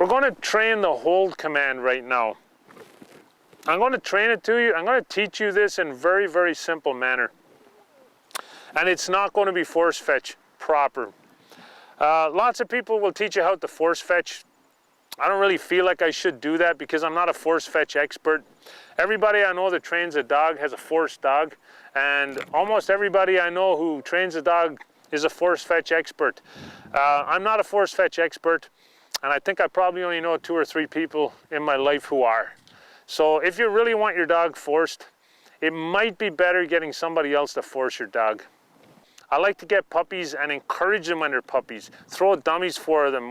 going to train the hold command right now. I'm going to train it to you. I'm going to teach you this in very, very simple manner. And it's not going to be force fetch proper. Lots of people will teach you how to force fetch. I don't really feel like I should do that because I'm not a force fetch expert. Everybody I know that trains a dog has a force dog, and almost everybody I know who trains a dog is a force fetch expert. I'm not a force fetch expert, and I think I probably only know 2 or 3 people in my life who are. So if you really want your dog forced, it might be better getting somebody else to force your dog. I like to get puppies and encourage them when they're puppies. Throw dummies for them,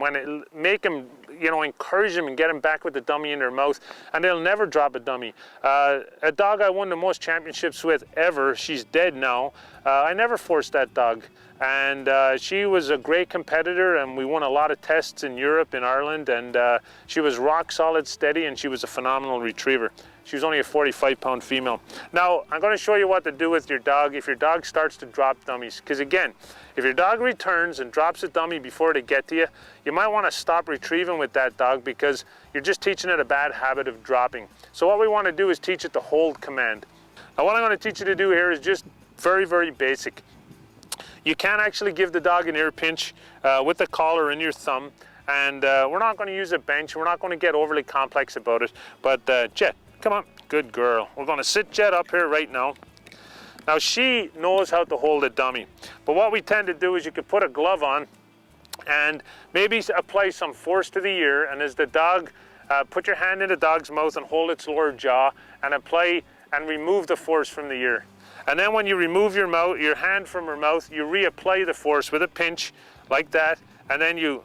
make them, encourage them and get them back with the dummy in their mouth, and they'll never drop a dummy. A dog I won the most championships with ever, she's dead now, I never forced that dog. And she was a great competitor, and we won a lot of tests in Europe, in Ireland, and she was rock solid steady, and she was a phenomenal retriever. She was only a 45-pound female. Now, I'm going to show you what to do with your dog if your dog starts to drop dummies. Because again, if your dog returns and drops a dummy before they get to you, you might want to stop retrieving with that dog because you're just teaching it a bad habit of dropping. So what we want to do is teach it the hold command. Now, what I'm going to teach you to do here is just very, very basic. You can actually give the dog an ear pinch with the collar in your thumb. And we're not going to use a bench. We're not going to get overly complex about it. But Jet, come on, good girl. We're going to sit Jet up here right now. Now she knows how to hold a dummy, but what we tend to do is you could put a glove on and maybe apply some force to the ear, and as the dog, put your hand in the dog's mouth and hold its lower jaw and apply and remove the force from the ear. And then when you remove your hand from her mouth, you reapply the force with a pinch like that, and then you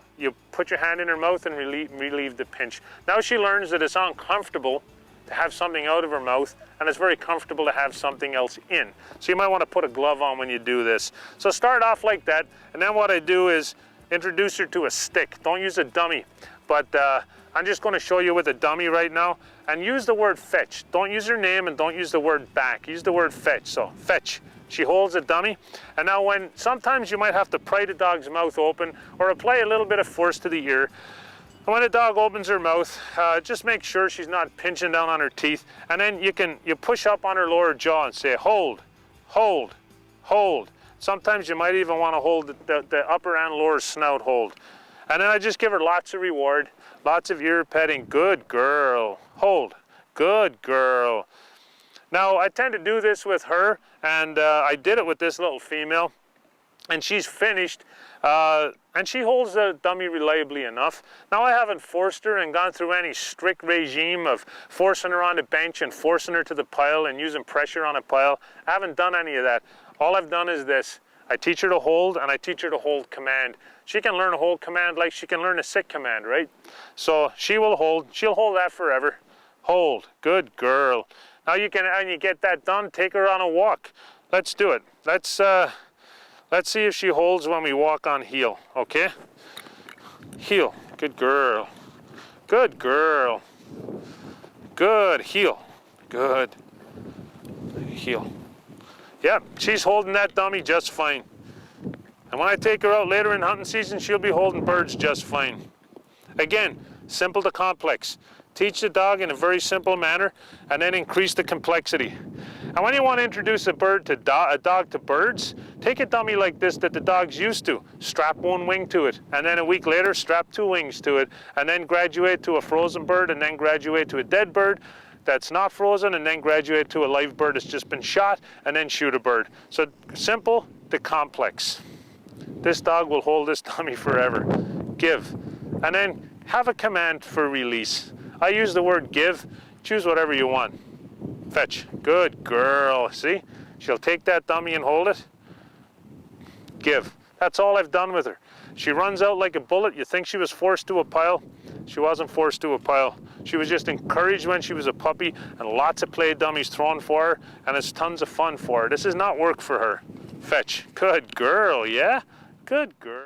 put your hand in her mouth and relieve the pinch. Now she learns that it's uncomfortable to have something out of her mouth, and it's very comfortable to have something else in. So you might want to put a glove on when you do this. So start off like that, and then what I do is introduce her to a stick. Don't use a dummy, but I'm just going to show you with a dummy right now, and use the word fetch. Don't use her name and don't use the word back. Use the word fetch. So fetch. She holds a dummy, and now sometimes you might have to pry the dog's mouth open or apply a little bit of force to the ear. And when the dog opens her mouth, just make sure she's not pinching down on her teeth, and then you push up on her lower jaw and say hold, hold, hold. Sometimes you might even want to hold the upper and lower snout hold. And then I just give her lots of reward, lots of ear petting. Good girl. Hold. Good girl. Now I tend to do this with her, and I did it with this little female, and she's finished. And she holds the dummy reliably enough. Now I haven't forced her and gone through any strict regime of forcing her on the bench and forcing her to the pile and using pressure on a pile. I haven't done any of that. All I've done is this. I teach her to hold, and I teach her to hold command. She can learn a hold command like she can learn a sit command, right? So she will hold. She'll hold that forever. Hold. Good girl. Now you get that done, take her on a walk. Let's do it. Let's see if she holds when we walk on heel, okay? Heel, good girl. Good girl. Good, heel. Good. Heel. Yep, she's holding that dummy just fine. And when I take her out later in hunting season, she'll be holding birds just fine. Again, simple to complex. Teach the dog in a very simple manner, and then increase the complexity. And when you want to introduce a dog to birds, take a dummy like this that the dog's used to. Strap one wing to it, and then a week later, strap 2 wings to it, and then graduate to a frozen bird, and then graduate to a dead bird that's not frozen, and then graduate to a live bird that's just been shot, and then shoot a bird. So simple to complex. This dog will hold this dummy forever. Give. And then have a command for release. I use the word give. Choose whatever you want. Fetch. Good girl. See? She'll take that dummy and hold it. Give. That's all I've done with her. She runs out like a bullet. You think she was forced to a pile? She wasn't forced to a pile. She was just encouraged when she was a puppy, and lots of play dummies thrown for her, and it's tons of fun for her. This is not work for her. Fetch. Good girl, yeah? Good girl.